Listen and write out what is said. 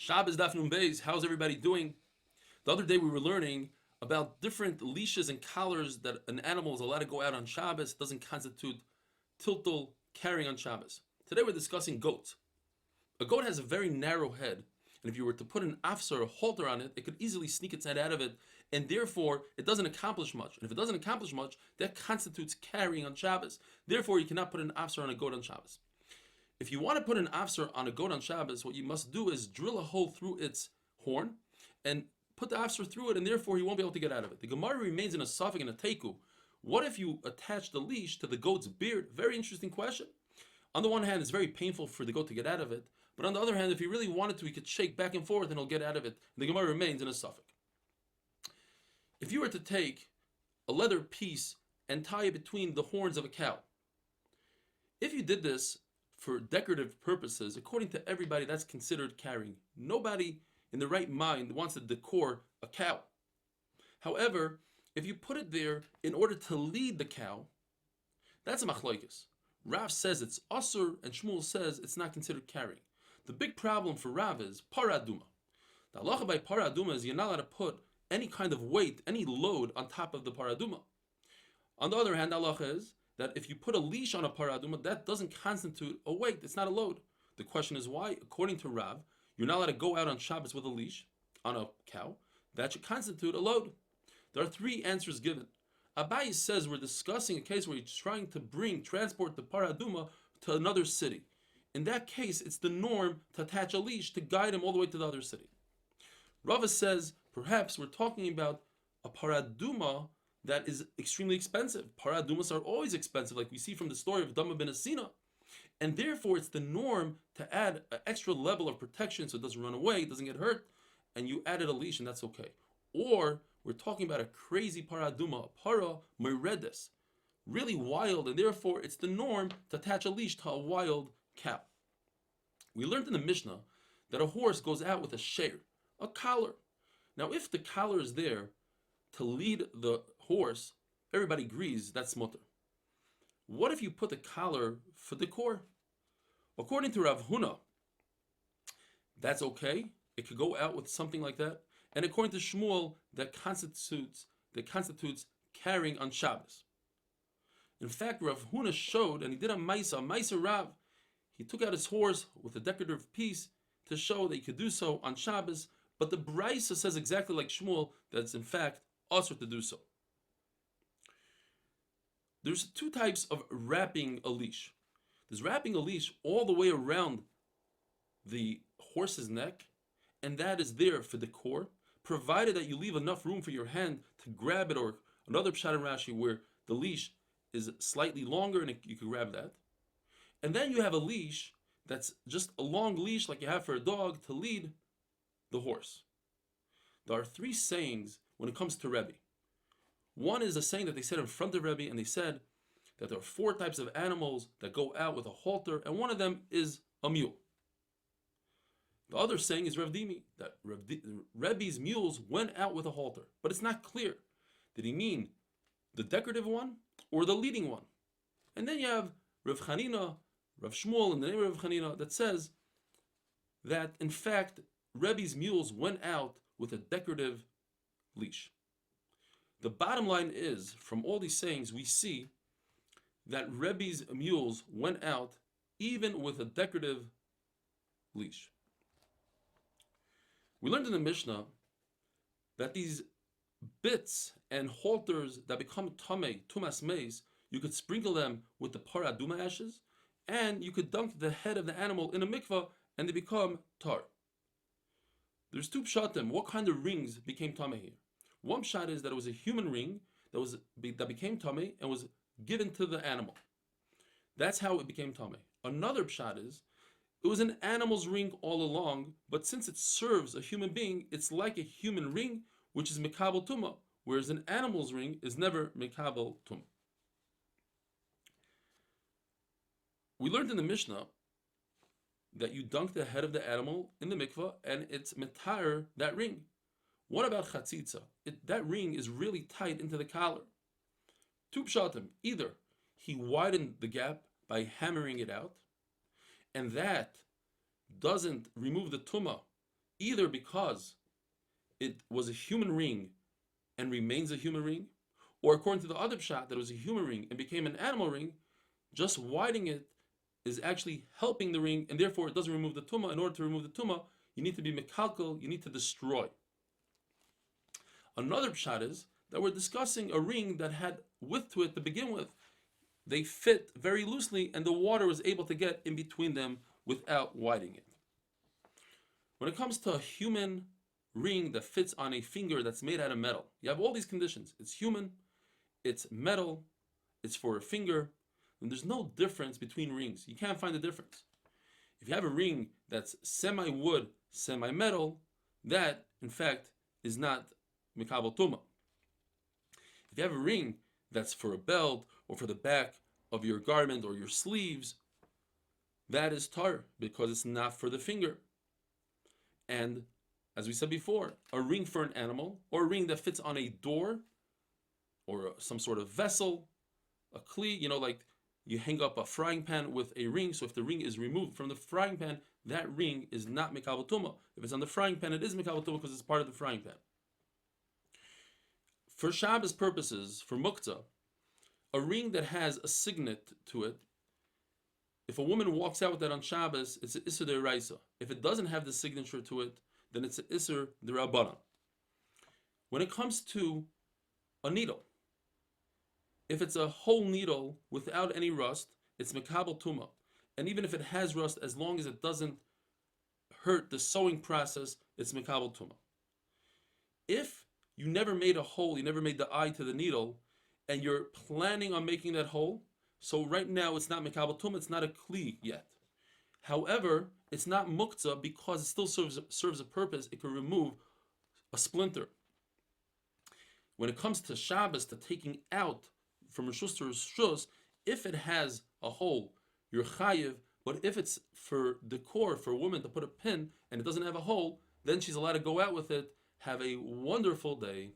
Shabbos Daf Nun Beis. How's everybody doing? The other day we were learning about different leashes and collars that an animal is allowed to go out on Shabbos. It doesn't constitute tiltal carrying on Shabbos. Today we're discussing goats. A goat has a very narrow head, and if you were to put an afsar, a halter on it, it could easily sneak its head out of it, and therefore it doesn't accomplish much. And if it doesn't accomplish much, that constitutes carrying on Shabbos. Therefore, you cannot put an afsar on a goat on Shabbos. If you want to put an afsar on a goat on Shabbos, what you must do is drill a hole through its horn and put the afsar through it, and therefore he won't be able to get out of it. The Gemara remains in a suffix and a teku. What if you attach the leash to the goat's beard? Very interesting question. On the one hand, it's very painful for the goat to get out of it, but on the other hand, if he really wanted to, he could shake back and forth and he'll get out of it. The Gemara remains in a suffix. If you were to take a leather piece and tie it between the horns of a cow, if you did this for decorative purposes, according to everybody, that's considered carrying. Nobody in the right mind wants to decor a cow. However, if you put it there in order to lead the cow, that's a machlokes. Rav says it's asur, and Shmuel says it's not considered carrying. The big problem for Rav is paraduma. The halacha by paraduma is you're not allowed to put any kind of weight, any load on top of the paraduma. On the other hand, the halacha is that if you put a leash on a paraduma, that doesn't constitute a weight. It's not a load. The question is why? According to Rav, you're not allowed to go out on Shabbos with a leash on a cow. That should constitute a load. There are three answers given. Abaye says we're discussing a case where he's trying to transport the paraduma to another city. In that case, it's the norm to attach a leash to guide him all the way to the other city. Rava says perhaps we're talking about a paraduma that is extremely expensive. Paradumas are always expensive, like we see from the story of Dama ben Asina. And therefore, it's the norm to add an extra level of protection so it doesn't run away, it doesn't get hurt, and you added a leash, and that's okay. Or we're talking about a crazy paraduma, a para meredes, really wild, and therefore it's the norm to attach a leash to a wild cow. We learned in the Mishnah that a horse goes out with a sheir, a collar. Now, if the collar is there to lead the horse, everybody agrees that's mutter. What if you put the collar for decor? According to Rav Huna, that's okay. It could go out with something like that. And according to Shmuel, that constitutes carrying on Shabbos. In fact, Rav Huna showed, and he did a Maisa Rav, he took out his horse with a decorative piece to show that he could do so on Shabbos, but the Brisa says exactly like Shmuel, that it's in fact also to do so. There's two types of wrapping a leash. There's wrapping a leash all the way around the horse's neck, and that is there for decor, provided that you leave enough room for your hand to grab it, or another pshat in Rashi where the leash is slightly longer and you can grab that. And then you have a leash that's just a long leash like you have for a dog to lead the horse. There are three sayings when it comes to Rebbe. One is a saying that they said in front of Rebbe, and they said that there are four types of animals that go out with a halter, and one of them is a mule. The other saying is Rav Dimi, that Rebbe's mules went out with a halter, but it's not clear. Did he mean the decorative one or the leading one? And then you have Rav Chanina, Rav Shmuel, in the name of Rav Chanina, that says that in fact Rebbe's mules went out with a decorative leash. The bottom line is, from all these sayings, we see that Rebbe's mules went out even with a decorative leash. We learned in the Mishnah that these bits and halters that become tamei, tumas meis, you could sprinkle them with the paraduma ashes, and you could dunk the head of the animal in a mikvah, and they become tar. There's two pshatim. What kind of rings became tamei here? One pshat is that it was a human ring that became tamei and was given to the animal. That's how it became tamei. Another pshat is it was an animal's ring all along, but since it serves a human being, it's like a human ring, which is mikabel tumah, whereas an animal's ring is never mikabel tumah. We learned in the Mishnah that you dunk the head of the animal in the mikvah, and it's metar that ring. What about chatzitza? That ring is really tight into the collar. Two pshatim. Either he widened the gap by hammering it out, and that doesn't remove the tumah either because it was a human ring and remains a human ring, or according to the other pshat, that it was a human ring and became an animal ring, just widening it is actually helping the ring, and therefore it doesn't remove the tumah. In order to remove the tumah, you need to be mekalkel, you need to destroy. Another pshat is that we're discussing a ring that had width to it to begin with. They fit very loosely, and the water was able to get in between them without widening it. When it comes to a human ring that fits on a finger that's made out of metal, you have all these conditions. It's human, it's metal, it's for a finger, and there's no difference between rings. You can't find a difference. If you have a ring that's semi-wood, semi-metal, that, in fact, is not mikabel tumah. If you have a ring that's for a belt or for the back of your garment or your sleeves, that is tar, because it's not for the finger. And as we said before, a ring for an animal, or a ring that fits on a door, or some sort of vessel, a kli, like you hang up a frying pan with a ring, so if the ring is removed from the frying pan, that ring is not mikabel tumah. If it's on the frying pan, it is mikabel tumah because it's part of the frying pan. For Shabbos purposes, for muktzah, a ring that has a signet to it, if a woman walks out with that on Shabbos, it's an Isser D'Oraisa. If it doesn't have the signature to it, then it's an Isser D'Rabbanan. When it comes to a needle, if it's a whole needle without any rust, it's Mekabel Tumah. And even if it has rust, as long as it doesn't hurt the sewing process, it's Mekabel Tumah. If you never made a hole, you never made the eye to the needle, and you're planning on making that hole, so right now it's not Mekabel Tumah, it's not a Kli yet. However, it's not Muktzah because it still serves a purpose. It can remove a splinter. When it comes to Shabbos, to taking out from Rishus to Rishus, if it has a hole, you're chayiv, but if it's for decor, for a woman to put a pin, and it doesn't have a hole, then she's allowed to go out with it. Have a wonderful day.